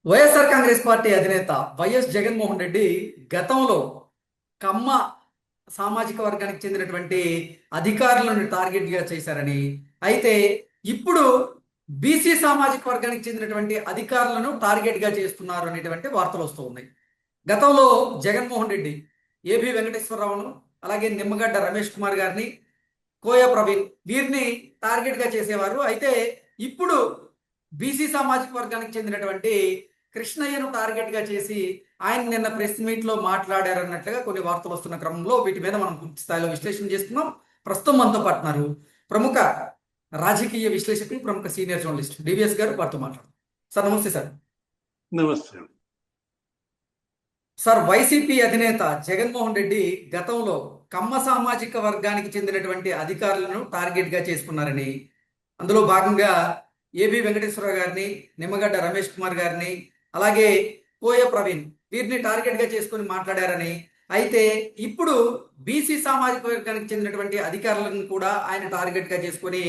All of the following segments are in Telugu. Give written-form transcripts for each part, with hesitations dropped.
వైఎస్ఆర్ కాంగ్రెస్ పార్టీ అధినేత వైఎస్ జగన్మోహన్ రెడ్డి గతంలో కమ్మ సామాజిక వర్గానికి చెందినటువంటి అధికారులను టార్గెట్గా చేశారని, అయితే ఇప్పుడు బీసీ సామాజిక వర్గానికి చెందినటువంటి అధికారులను టార్గెట్గా చేస్తున్నారు అనేటువంటి వార్తలు వస్తూ ఉన్నాయి. గతంలో జగన్మోహన్ రెడ్డి ఏబి వెంకటేశ్వరరావును, అలాగే నిమ్మగడ్డ రమేష్ కుమార్ గారిని, కోయ ప్రవీణ్ వీరిని టార్గెట్గా చేసేవారు. అయితే ఇప్పుడు బీసీ సామాజిక వర్గానికి చెందినటువంటి కృష్ణయ్యను టార్గెట్ గా చేసి ఆయన నిన్న ప్రెస్ మీట్ లో మాట్లాడారన్నట్లుగా కొన్ని వార్తలు వస్తున్న క్రమంలో వీటి మీద మనం పూర్తి స్థాయిలో విశ్లేషణ చేస్తున్నాం. ప్రస్తుతం మనతో పాటున్నారు ప్రముఖ రాజకీయ విశ్లేషకులు, ప్రముఖ సీనియర్ జర్నలిస్ట్ డివిఎస్ గారు. వారితో మాట్లాడు. సార్ నమస్తే. సార్ నమస్తే. సార్, వైసీపీ అధినేత జగన్మోహన్ రెడ్డి గతంలో కమ్మ సామాజిక వర్గానికి చెందినటువంటి అధికారులను టార్గెట్ గా చేసుకున్నారని, అందులో భాగంగా ఏబి వెంకటేశ్వరరావు గారిని, నిమ్మగడ్డ రమేష్ కుమార్ గారిని, అలాగే కోయ ప్రవీణ్ వీరిని టార్గెట్ గా చేసుకుని మాట్లాడారని, అయితే ఇప్పుడు బీసీ సామాజిక వర్గానికి చెందినటువంటి అధికారులను కూడా ఆయన టార్గెట్ గా చేసుకుని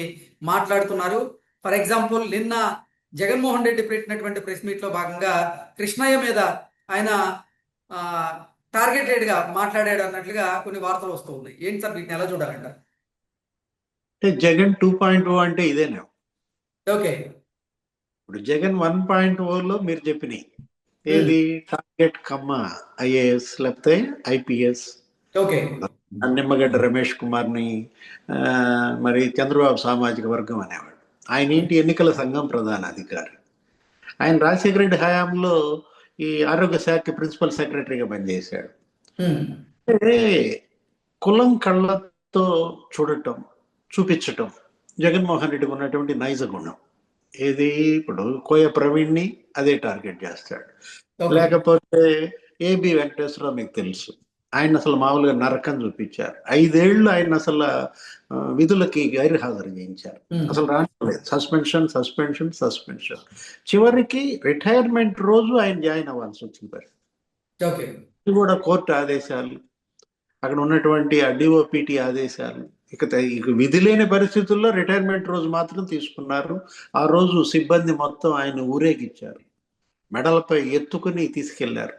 మాట్లాడుతున్నారు. ఫర్ ఎగ్జాంపుల్, నిన్న జగన్మోహన్ రెడ్డి పెట్టినటువంటి ప్రెస్ మీట్ లో భాగంగా కృష్ణయ్య మీద ఆయన టార్గెటెడ్ గా మాట్లాడాడు అన్నట్లుగా కొన్ని వార్తలు వస్తూ ఉన్నాయి. ఏంటి సార్, వీటిని ఎలా చూడాలంటారు? జగన్ 2.0 అంటే ఇదేనా? ఓకే. ఇప్పుడు జగన్ 1.0లో మీరు చెప్పినాయి ఏది? టార్గెట్ కమ్మ ఐఏఎస్ లేకపోతే ఐపీఎస్. ఓకే. నిమ్మగడ్డ రమేష్ కుమార్ని మరి చంద్రబాబు సామాజిక వర్గం అనేవాడు. ఆయన ఏంటి? ఎన్నికల సంఘం ప్రధాన అధికారి. ఆయన రాజశేఖర రెడ్డి హయాంలో ఈ ఆరోగ్య శాఖ ప్రిన్సిపల్ సెక్రటరీగా పనిచేశాడు. అంటే కులం కళ్ళతో చూడటం, చూపించటం జగన్మోహన్ రెడ్డికి ఉన్నటువంటి నైజ గుణం. ఏది? ఇప్పుడు కోయ ప్రవీణ్ని అదే టార్గెట్ చేస్తాడు. లేకపోతే ఏబి వెంకటేశ్వరరావు మీకు తెలుసు, ఆయన అసలు మామూలుగా నరకం చూపించారు. 5 ఏళ్ళు ఆయన అసలు విధులకి గైర్హాజరు చేయించారు. అసలు రాలేదు. Suspension suspension suspension. చివరికి రిటైర్మెంట్ రోజు ఆయన జాయిన్ అవ్వాల్సి వచ్చిన పరిస్థితి. ఇది కూడా కోర్టు ఆదేశాలు, అక్కడ ఉన్నటువంటి డిఓపిటి ఆదేశాలు. ఇక విధి లేని పరిస్థితుల్లో రిటైర్మెంట్ రోజు మాత్రం తీసుకున్నారు. ఆ రోజు సిబ్బంది మొత్తం ఆయన ఊరేగించారు, మెడలపై ఎత్తుకుని తీసుకెళ్లారు.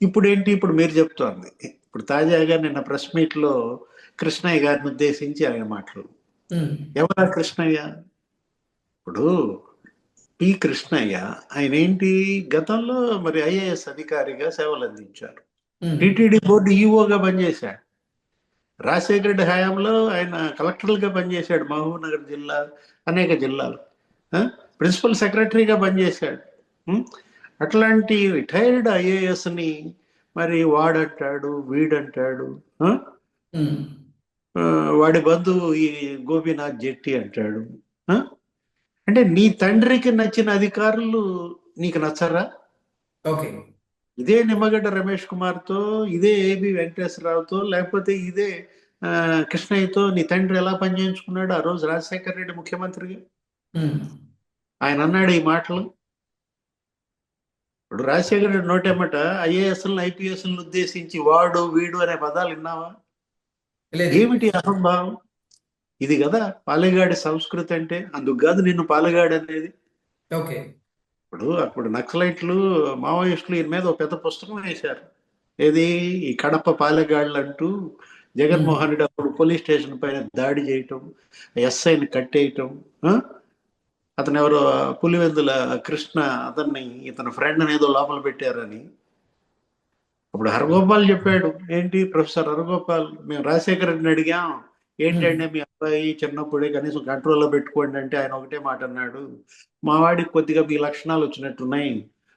ఇప్పుడు ఏంటి? ఇప్పుడు మీరు చెప్తోంది, ఇప్పుడు తాజాగా నిన్న ప్రెస్ మీట్ లో కృష్ణయ్య గారిని ఉద్దేశించి ఆయన మాటలు. ఎవరా కృష్ణయ్య? ఇప్పుడు పి కృష్ణయ్య ఆయన ఏంటి? గతంలో మరి ఐఏఎస్ అధికారిగా సేవలు అందించారు. టిటిడి బోర్డు ఈఓగా పనిచేశాడు. రాజశేఖర రెడ్డి హయాంలో ఆయన కలెక్టర్లుగా పనిచేశాడు, మహబూబ్ నగర్ జిల్లా, అనేక జిల్లాలు. ప్రిన్సిపల్ సెక్రటరీగా పనిచేశాడు. అట్లాంటి రిటైర్డ్ ఐఏఎస్ని మరి వాడంటాడు, వీడంటాడు. వాడి బంధువు ఈ గోపీనాథ్ జెట్టి అంటాడు. అంటే నీ తండ్రికి నచ్చిన అధికారులు నీకు నచ్చరా? ఓకే. ఇదే నిమ్మగడ్డ రమేష్ కుమార్తో, ఇదే ఏబి వెంకటేశ్వరరావుతో, లేకపోతే ఇదే కృష్ణయ్యతో నీ తండ్రి ఎలా పనిచేయించుకున్నాడు ఆ రోజు రాజశేఖర రెడ్డి ముఖ్యమంత్రిగా? ఆయన అన్నాడు ఈ మాటలు. ఇప్పుడు రాజశేఖర రెడ్డి నోటేమట ఐఏఎస్లను ఐపీఎస్లను ఉద్దేశించి వాడు వీడు అనే పదాలు విన్నావా? ఏమిటి అహంభావం? ఇది కదా పాలెగాడి సంస్కృతి అంటే. అందుకు కాదు నిన్ను పాలెగాడు అనేది. ఓకే. అప్పుడు నక్సలైట్లు, మావోయిస్టులు ఈయన మీద ఒక పెద్ద పుస్తకం వేశారు. ఏది? ఈ కడప పాలెగాళ్ళు అంటూ. జగన్మోహన్ రెడ్డి అప్పుడు పోలీస్ స్టేషన్ పైన దాడి చేయటం, ఎస్ఐని కట్టేయటం. అతను ఎవరో పులివెందుల కృష్ణ, అతన్ని ఇతని ఫ్రెండ్ ఏదో లోపల పెట్టారని. అప్పుడు హరగోపాల్ చెప్పాడు. ఏంటి? ప్రొఫెసర్ హరగోపాల్, మేము రాజశేఖర రెడ్డిని అడిగాం, ఏంటంటే మీ అబ్బాయి చిన్నప్పుడే కనీసం కంట్రోల్లో పెట్టుకోండి అంటే ఆయన ఒకటే మాట అన్నాడు, మా వాడికి కొద్దిగా మీ లక్షణాలు వచ్చినట్టున్నాయి,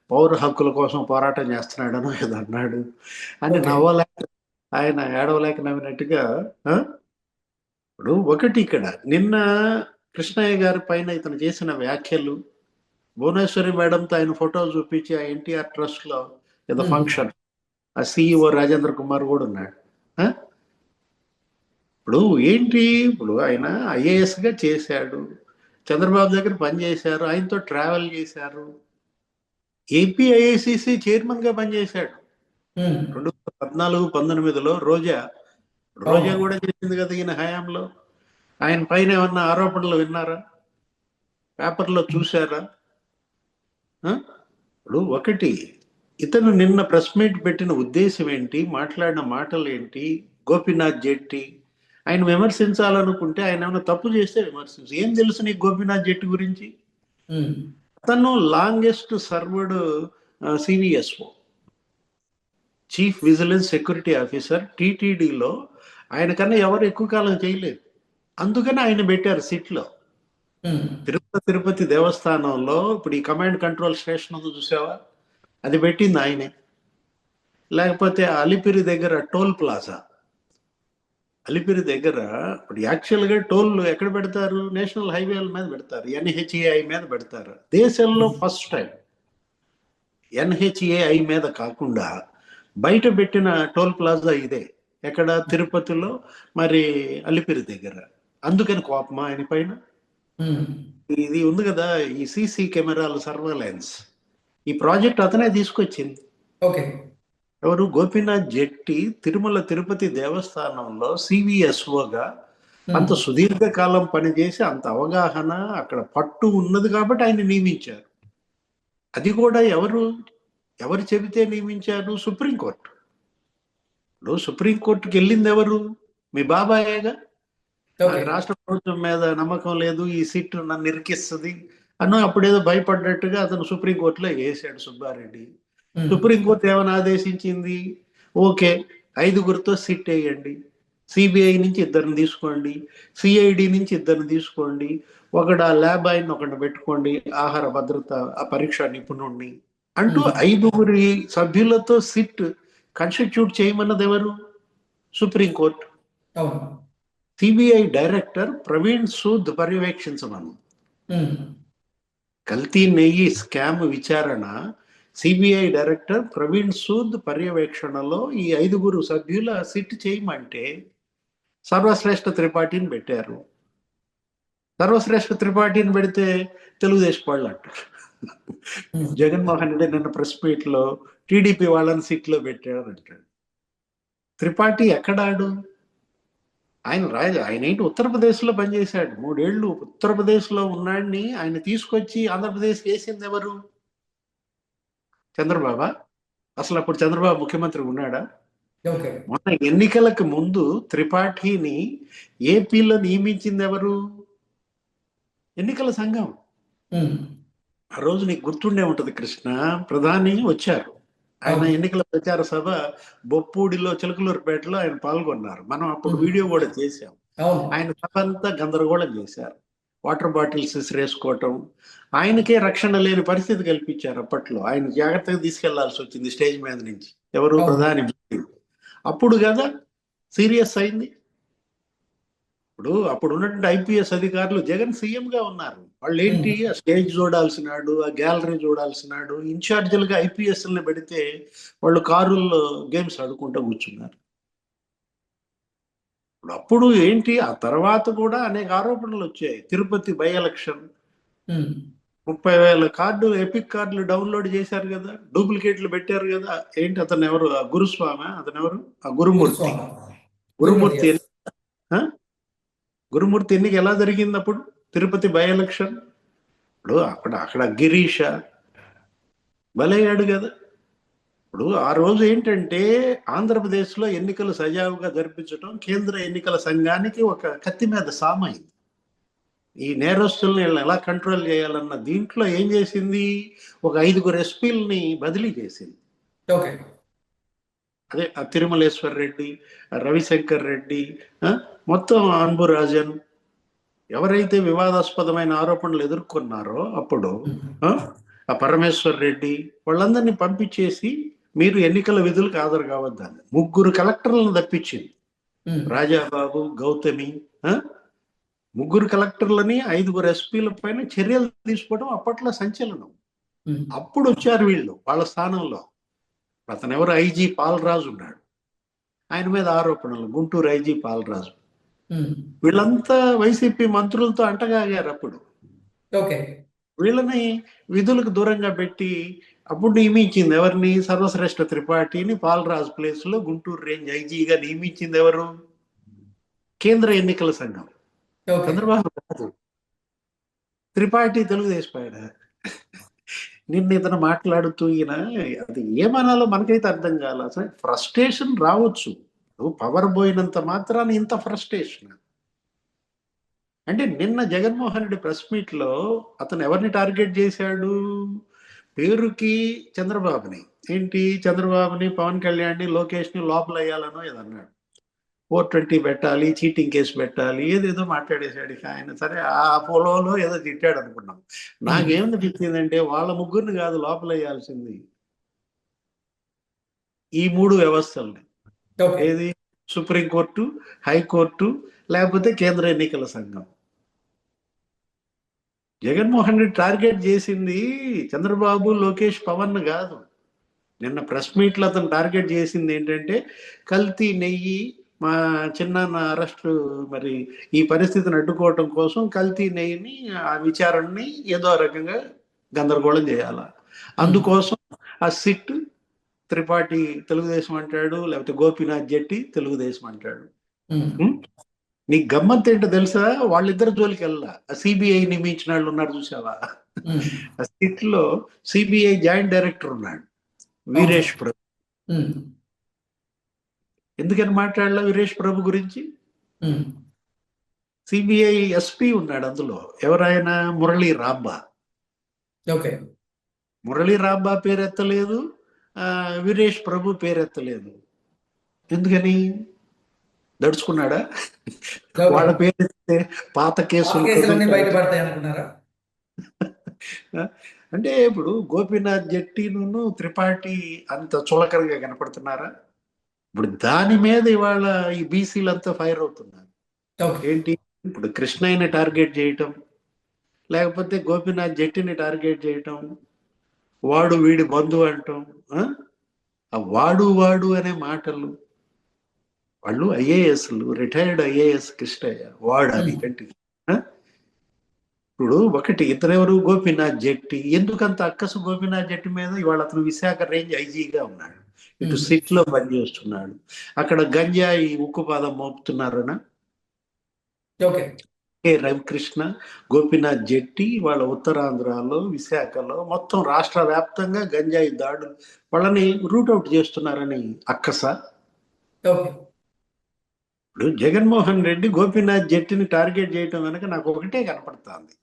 పౌర హక్కుల కోసం పోరాటం చేస్తున్నాడనో ఏదో అన్నాడు అని. నవ్వలేక ఆయన ఏడవలేక నవ్వినట్టుగా. ఇప్పుడు ఒకటి ఇక్కడ నిన్న కృష్ణయ్య గారి పైన ఇతను చేసిన వ్యాఖ్యలు, భువనేశ్వరి మేడంతో ఆయన ఫోటో చూపించి ఆ ఎన్టీఆర్ ట్రస్ట్ లో ఏదో ఫంక్షన్, ఆ సిఇఓ రాజేంద్ర కుమార్ కూడా ఉన్నాడు. ఇప్పుడు ఏంటి? ఇప్పుడు ఆయన ఐఏఎస్ గా చేశాడు, చంద్రబాబు దగ్గర పనిచేశారు, ఆయనతో ట్రావెల్ చేశారు, ఏపీ ఐఐసిసి చైర్మన్ గా పనిచేశాడు 2014-19లో. రోజా కూడా చేసింది కదా ఈయన హయాంలో. ఆయన పైన ఏమన్నా ఆరోపణలు విన్నారా? పేపర్లో చూసారా? ఇప్పుడు ఒకటి, ఇతను నిన్న ప్రెస్ మీట్ పెట్టిన ఉద్దేశం ఏంటి, మాట్లాడిన మాటలు ఏంటి? గోపీనాథ్ జెట్టి ఆయన విమర్శించాలనుకుంటే ఆయన ఏమైనా తప్పు చేస్తే విమర్శించు. ఏం తెలుసు నీకు గోపీనాథ్ జెట్టి గురించి? ఉమ్, అతను longest served CVSO, chief vigilance security officer టీటీడీలో. ఆయన కన్నా ఎవరు ఎక్కువ కాలం చేయలేదు. అందుకని ఆయన పెట్టారు సిట్లో. ఉమ్, తిరుపతి దేవస్థానంలో ఇప్పుడు ఈ కమాండ్ కంట్రోల్ స్టేషన్ ఉంది చూసావా, అది పెట్టింది ఆయనే. లేకపోతే అలిపిరి దగ్గర టోల్ ప్లాజా, అలిపిరి దగ్గర ఇప్పుడు యాక్చువల్గా టోల్ ఎక్కడ పెడతారు? నేషనల్ హైవేల మీద పెడతారు, ఎన్హెచ్ఏఐ మీద పెడతారు. దేశంలో ఫస్ట్ టైం ఎన్హెచ్ఏఐ మీద కాకుండా బయట పెట్టిన టోల్ ప్లాజా ఇదే. ఎక్కడ? తిరుపతిలో, మరి అలిపిరి దగ్గర. అందుకని కోపమా ఆయన పైన? ఉమ్. ఇది ఉంది కదా, ఈ సీసీ కెమెరాల సర్వేలెన్స్, ఈ ప్రాజెక్ట్ అతనే తీసుకొచ్చింది. ఓకే. ఎవరు? గోపీనాథ్ జెట్టి తిరుమల తిరుపతి దేవస్థానంలో సివిఎస్ఓగా అంత ఉమ్, సుదీర్ఘకాలం పనిచేసి అంత అవగాహన, అక్కడ పట్టు ఉన్నది కాబట్టి ఆయన నియమించారు. అది కూడా ఎవరు చెబితే నియమించారు? సుప్రీంకోర్టు. ఇప్పుడు సుప్రీంకోర్టుకి వెళ్ళింది ఎవరు? మీ బాబాయేగా. ఓకే. నాకు రాష్ట్ర ప్రభుత్వం మీద నమ్మకం లేదు, ఈ సీట్ నన్ను ఇరికిస్తుంది అన్న అప్పుడేదో భయపడ్డట్టుగా అతను సుప్రీంకోర్టులో వేసాడు సుబ్బారెడ్డి. ఉమ్, సుప్రీంకోర్టు ఏమైనా ఆదేశించింది? ఓకే, 5గురితో సిట్ వేయండి, సిబిఐ నుంచి 2 తీసుకోండి, సిఐడి నుంచి 2 తీసుకోండి, ఒకడు ఆ ల్యాబ్ ఆయన ఒకటి పెట్టుకోండి, ఆహార భద్రత ఆ పరీక్ష నిపుణుణ్ణి అంటూ ఉమ్. 5గురి సభ్యులతో సిట్ కాన్స్టిట్యూట్ చేయమన్నది ఎవరు? సుప్రీంకోర్టు. అవును. సిబిఐ డైరెక్టర్ ప్రవీణ్ సూద్ పర్యవేక్షించమను. ఉమ్, కల్తీ నెయ్యి స్కామ్ విచారణ సిబిఐ డైరెక్టర్ ప్రవీణ్ సూద్ పర్యవేక్షణలో ఈ 5గురు సభ్యుల సిట్ చేయమంటే సర్వశ్రేష్ఠ త్రిపాఠిని పెట్టారు. సర్వశ్రేష్ఠ త్రిపాఠిని పెడితే తెలుగుదేశం వాళ్ళు అంటారు. ఉమ్. జగన్మోహన్ రెడ్డి నిన్న ప్రెస్ మీట్ లో టీడీపీ వాళ్ళని సిట్లో పెట్టారు అంటాడు. త్రిపాఠి ఎక్కడాడు? ఆయన ఏంటి ఉత్తరప్రదేశ్లో పనిచేశాడు 3 ఏళ్ళు. ఉత్తరప్రదేశ్లో ఉన్నాడిని ఆయన తీసుకొచ్చి ఆంధ్రప్రదేశ్ వేసింది ఎవరు? చంద్రబాబా? అసలు అప్పుడు చంద్రబాబు ముఖ్యమంత్రి ఉన్నాడా? ఓకే. మొన్న ఎన్నికలకు ముందు త్రిపాఠిని ఏపీలో నియమించింది ఎవరు? ఎన్నికల సంఘం. ఉమ్, ఆ రోజు నీకు గుర్తుండే ఉంటది కృష్ణ, ప్రధాని వచ్చారు. ఆయన అవును. ఎన్నికల ప్రచార సభ బొప్పూడిలో, చిలకలూరుపేటలో ఆయన పాల్గొన్నారు. మనం అప్పుడు ఉమ్, వీడియో కూడా చేశాం. అవును. ఆయన సభ అంతా గందరగోళం చేశారు. వాటర్ బాటిల్స్ విసిరేసుకోవటం, ఆయనకే రక్షణ లేని పరిస్థితి కల్పించారు. అప్పట్లో ఆయన జాగ్రత్తగా తీసుకెళ్లాల్సి వచ్చింది స్టేజ్ మీద నుంచి. ఎవరు? అవును. ప్రధాని. అప్పుడు కదా సీరియస్ అయింది. ఇప్పుడు అప్పుడు ఉన్నటువంటి ఐపీఎస్ అధికారులు జగన్ సీఎం గా ఉన్నారు. వాళ్ళు ఏంటి, ఉమ్, ఆ స్టేజ్ చూడాల్సినాడు, ఆ గ్యాలరీ చూడాల్సినాడు. ఇన్ఛార్జీలుగా ఐపీఎస్ని పెడితే వాళ్ళు కారుల్లో గేమ్స్ ఆడుకుంటూ కూర్చున్నారు. అప్పుడు ఏంటి, ఆ తర్వాత కూడా అనేక ఆరోపణలు వచ్చాయి. తిరుపతి బై ఎలక్షన్ ఉమ్. 30,000 కార్డులు, ఎపిక్ కార్డులు డౌన్లోడ్ చేశారు కదా, డూప్లికేట్లు పెట్టారు కదా. ఏంటి అతను ఎవరు? ఆ గురుస్వామి, అతను ఎవరు? ఆ గురుమూర్తి. గురుస్వామి. గురుమూర్తి, గురుమూర్తి ఎస్. ఆ? గురుమూర్తి ఎన్నిక ఎలా జరిగింది అప్పుడు తిరుపతి బై ఎలక్షన్? ఇప్పుడు అక్కడ అక్కడ గిరీష బలయ్యాడు కదా. ఇప్పుడు ఆ రోజు ఏంటంటే ఆంధ్రప్రదేశ్లో ఎన్నికలు సజావుగా జరిపించడం కేంద్ర ఎన్నికల సంఘానికి ఒక కత్తి మీద సామైంది. ఈ నేరస్తుల్ని వీళ్ళని ఎలా కంట్రోల్ చేయాలన్న దీంట్లో ఏం చేసింది, ఒక 5గురు ఎస్పీలని బదిలీ చేసింది. ఓకే. అదే ఆ తిరుమలేశ్వర్ రెడ్డి, ఆ రవిశంకర్ రెడ్డి, ఆ, మొత్తం అన్బురాజన్, ఎవరైతే వివాదాస్పదమైన ఆరోపణలు ఎదుర్కొన్నారో అప్పుడు, ఉమ్, ఆ, ఆ పరమేశ్వర్ రెడ్డి, వాళ్ళందరినీ పంపించేసి మీరు ఎన్నికల విధులకు హాజరు కావద్దని 3 కలెక్టర్లను తప్పించింది. ఉమ్, రాజాబాబు, గౌతమి, ఆ, 3 కలెక్టర్లని 5గురు ఎస్పీల పైన చర్యలు తీసుకోవడం అప్పట్లో సంచలనం. ఉమ్, అప్పుడు వచ్చారు వీళ్ళు వాళ్ళ స్థానంలో. అతను ఎవరు? ఐజీ పాలరాజు ఉన్నాడు. ఆయన మీద ఆరోపణలు, గుంటూరు ఐజీ పాలరాజు. ఉమ్. వీళ్ళంతా వైసీపీ మంత్రులతో అంటగాగారు అప్పుడు. ఓకే. వీళ్ళని విధులకు దూరంగా పెట్టి అప్పుడు నియమించింది ఎవరిని? సర్వశ్రేష్ఠ త్రిపాఠిని పాలరాజు ప్లేస్ లో గుంటూరు రేంజ్ ఐజీగా నియమించింది ఎవరు? కేంద్ర ఎన్నికల సంఘం. ఓకే. చంద్రబాబు కాదు, త్రిపాఠి తెలుగుదేశం ఆయన. నిన్న ఇతను మాట్లాడుతూ ఈయన అది ఏమనాలో మనకైతే అర్థం కాల. అసలు ఫ్రస్ట్రేషన్ రావచ్చు. పవర్ పోయినంత మాత్రాన ఇంత ఫ్రస్ట్రేషన్. అంటే నిన్న జగన్మోహన్ రెడ్డి ప్రెస్ మీట్ లో అతను ఎవరిని టార్గెట్ చేశాడు? పేరుకి చంద్రబాబుని. ఏంటి చంద్రబాబుని, పవన్ కళ్యాణ్ని, లోకేష్ని లోపల వేయాలనో ఏదన్నాడు. 420 పెట్టాలి, చీటింగ్ కేసు పెట్టాలి, ఏదేదో మాట్లాడేశాడు. ఇక ఆయన సరే ఆ పొలంలో ఏదో తిట్టాడు అనుకున్నాం. నాకేమనిపించిందంటే వాళ్ళ ముగ్గురిని కాదు లోపల వేయాల్సింది, ఈ 3 వ్యవస్థల్ని. ఓకే. ఏది? సుప్రీంకోర్టు, హైకోర్టు, లేకపోతే కేంద్ర ఎన్నికల సంఘం. జగన్మోహన్ రెడ్డి టార్గెట్ చేసింది చంద్రబాబు, లోకేష్, పవన్ కాదు. నిన్న ప్రెస్ మీట్లో అతను టార్గెట్ చేసింది ఏంటంటే కల్తీ నెయ్యి, మా చిన్నాన్న అరెస్టు, మరి ఈ పరిస్థితిని అడ్డుకోవటం కోసం కల్తీ నెయ్యిని ఆ విచారణని ఏదో రకంగా గందరగోళం చేయాల. అందుకోసం ఆ సిట్ త్రిపాఠి తెలుగుదేశం అంటాడు, లేకపోతే గోపీనాథ్ జెట్టి తెలుగుదేశం అంటాడు. నీకు గమ్మత్ ఏంటో తెలుసా? వాళ్ళిద్దరు జోలికి వెళ్ళా. సిబిఐ నియమించిన వాళ్ళు ఉన్నారు చూసావా? ఆ సిట్ లో సిబిఐ జాయింట్ డైరెక్టర్ ఉన్నాడు, వీరేష్ ప్రభు. ఎందుకని మాట్లాడలా వీరేష్ ప్రభు గురించి? సిబిఐ ఎస్పీ ఉన్నాడు అందులో, ఎవరైనా మురళీ రాబ్బా. ఓకే. మురళీ రాబ్బా పేరెత్తలేదు, వీరేష్ ప్రభు పేరెత్తలేదు. ఎందుకని? దడుచుకున్నాడా? వాళ్ళ పేరెత్తితే పాత కేసులు బయటపడతాయి అనుకున్నారా? అంటే ఇప్పుడు గోపీనాథ్ జెట్టిను త్రిపాఠి అంత చులకనగా కనపడుతున్నారా? ఇప్పుడు దాని మీద ఇవాళ ఈ బీసీలంతా ఫైర్ అవుతున్నారు. ఏంటి? ఇప్పుడు కృష్ణయ్యని టార్గెట్ చేయటం, లేకపోతే గోపీనాథ్ జెట్టిని టార్గెట్ చేయటం, వాడు వీడి బంధువు అంటాం. ఆ వాడు వాడు అనే మాటలు, వాళ్ళు ఐఏఎస్లు, రిటైర్డ్ ఐఏఎస్ కృష్ణయ్య, వాడు అది కంటి. ఇప్పుడు ఒకటి ఇతరెవరు? గోపీనాథ్ జెట్టి. ఎందుకంత అక్కసు గోపీనాథ్ జెట్టి మీద? ఇవాళ అతను విశాఖ రేంజ్ ఐజీగా ఉన్నాడు, ఇటు సిట్ లో పనిచేస్తున్నాడు, అక్కడ గంజాయి ఉక్కుపాదం మోపుతున్నారనా? రవికృష్ణ, గోపీనాథ్ జెట్టి వాళ్ళ ఉత్తరాంధ్రలో, విశాఖలో, మొత్తం రాష్ట్ర వ్యాప్తంగా గంజాయి దాడులు, వాళ్ళని రూట్అవుట్ చేస్తున్నారని అక్కస. ఇప్పుడు జగన్మోహన్ రెడ్డి గోపీనాథ్ జెట్టిని టార్గెట్ చేయటం వెనక నాకు ఒకటే కనపడుతుంది.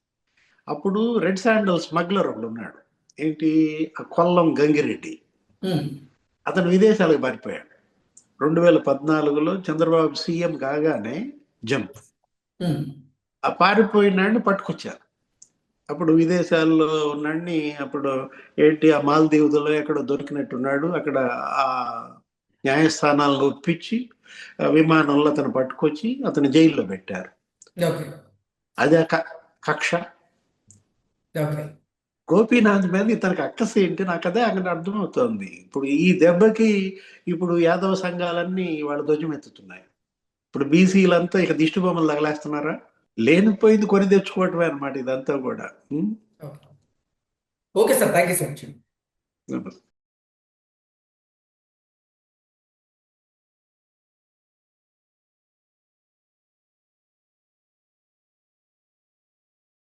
అప్పుడు రెడ్ శాండల్ స్మగ్లర్ ఒకడు ఉన్నాడు, ఏంటి? ఆ కొల్లం గంగిరెడ్డి. అతను విదేశాలకు పారిపోయాడు. 2014లో చంద్రబాబు సీఎం కాగానే జంప్. ఆ పారిపోయినాడిని పట్టుకొచ్చారు. అప్పుడు విదేశాల్లో ఉన్నాడిని, అప్పుడు ఏంటి ఆ మాల్దీవులో ఎక్కడో దొరికినట్టున్నాడు. అక్కడ ఆ న్యాయస్థానాలను ఒప్పించి విమానంలో అతను పట్టుకొచ్చి అతను జైల్లో పెట్టారు. అదే కక్ష. గోపీనాథ్ మీద ఇతనికి అక్కస ఏంటి? నాకు అదే అక్కడ అర్థమవుతోంది. ఇప్పుడు ఈ దెబ్బకి ఇప్పుడు యాదవ సంఘాలన్నీ వాళ్ళ ధ్వజమెత్తుతున్నాయి. ఇప్పుడు బీసీలంతా ఇక దిష్టి బొమ్మలు తగలేస్తున్నారా? లేనిపోయింది కొని తెచ్చుకోవటమే అనమాట ఇదంతా కూడా. Okay sir, thank you so much.